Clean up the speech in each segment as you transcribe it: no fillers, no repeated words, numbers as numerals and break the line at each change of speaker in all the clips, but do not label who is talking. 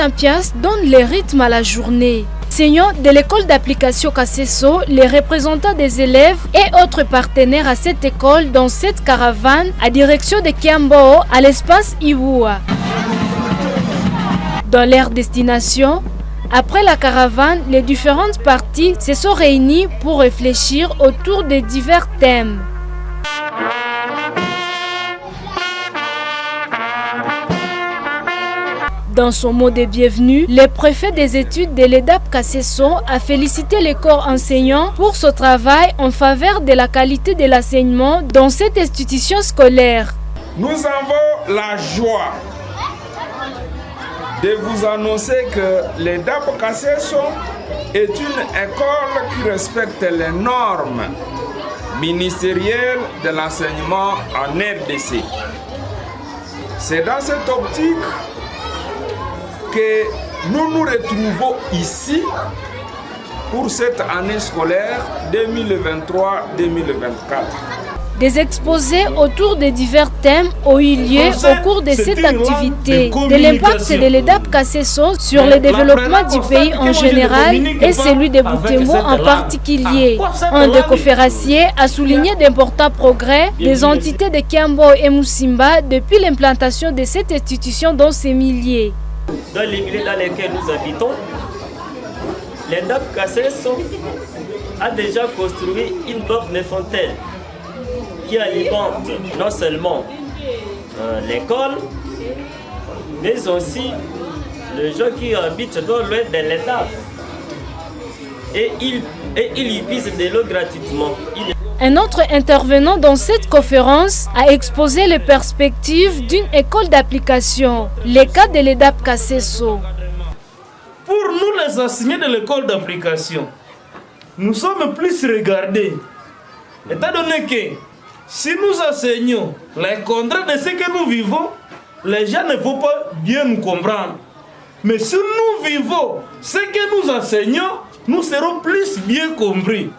ambiance donne le rythme à la journée. Enseignants de l'école d'application Kasseso, les représentants des élèves et autres partenaires à cette école dans cette caravane à direction de Kiambo à l'espace Iwua. Dans leur destination, après la caravane, les différentes parties se sont réunies pour réfléchir autour de divers thèmes. Dans son mot de bienvenue, le préfet des études de l'EDAP Kasseso a félicité les corps enseignants pour ce travail en faveur de la qualité de l'enseignement dans cette institution scolaire.
Nous avons la joie de vous annoncer que l'EDAP Kasseso est une école qui respecte les normes ministérielles de l'enseignement en RDC. C'est dans cette optique que nous nous retrouvons ici pour cette année scolaire 2023-2024.
Des exposés autour de divers thèmes ont eu lieu au cours de cette activité, de l'impact de l'EDAP Kasseso sur le développement du pays en général et celui de Butembo en particulier. Un des conférenciers a souligné d'importants progrès des entités de Kiambo et Musimba depuis l'implantation de cette institution dans ces milliers.
Dans les milieux dans lesquels nous habitons, l'EDAP Kasseso a déjà construit une borne fontaine qui alimente non seulement l'école, mais aussi les gens qui habitent dans loin de l'EDAP. Et ils y puissent de l'eau gratuitement.
Un autre intervenant dans cette conférence a exposé les perspectives d'une école d'application, le cas de l'EDAP Kasseso.
Pour nous les enseignants de l'école d'application, nous sommes plus regardés. Étant donné que si nous enseignons les contraires de ce que nous vivons, les gens ne vont pas bien nous comprendre. Mais si nous vivons ce que nous enseignons, nous serons plus bien compris.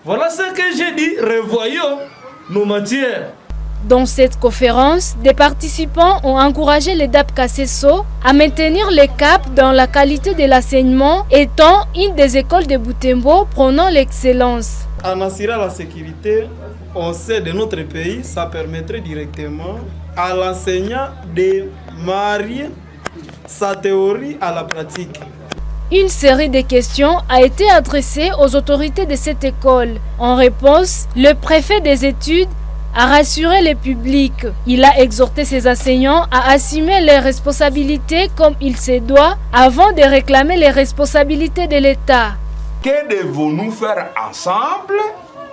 Voilà ce que j'ai dit, revoyons nos matières.
Dans cette conférence, des participants ont encouragé l'EDAP Kasseso à maintenir le cap dans la qualité de l'enseignement, étant une des écoles de Butembo prônant l'excellence.
En assurant la sécurité au sein de notre pays, ça permettrait directement à l'enseignant de marier sa théorie à la pratique.
Une série de questions a été adressée aux autorités de cette école. En réponse, le préfet des études a rassuré le public. Il a exhorté ses enseignants à assumer leurs responsabilités comme il se doit avant de réclamer les responsabilités de l'État.
Que devons-nous faire ensemble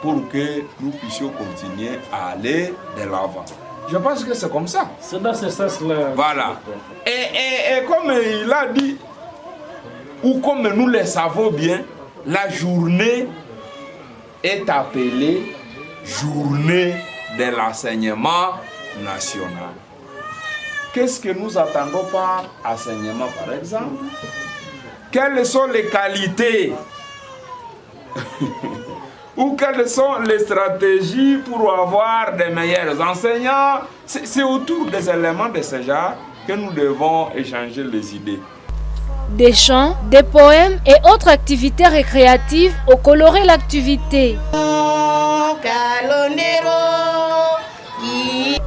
pour que nous puissions continuer à aller de l'avant? Je pense que c'est comme ça.
C'est dans ce sens-là.
Voilà. Et comme il a dit, ou comme nous le savons bien, la journée est appelée journée de l'enseignement national. Qu'est-ce que nous attendons par enseignement, par exemple? Quelles sont les qualités ou quelles sont les stratégies pour avoir des meilleurs enseignants? C'est autour des éléments de ce genre que nous devons échanger les idées.
Des chants, des poèmes et autres activités récréatives ont coloré l'activité,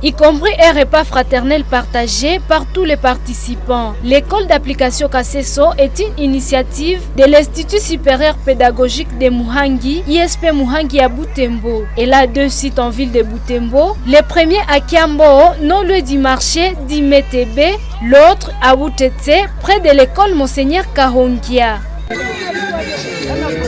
y compris un repas fraternel partagé par tous les participants. L'école d'application Kasseso est une initiative de l'Institut supérieur pédagogique de Muhangi, ISP Muhangi à Butembo. Elle a 2 sites en ville de Butembo, le premier à Kiambo, non loin du marché d'Imetebe, l'autre à Butetse, près de l'école Monseigneur Kahongia.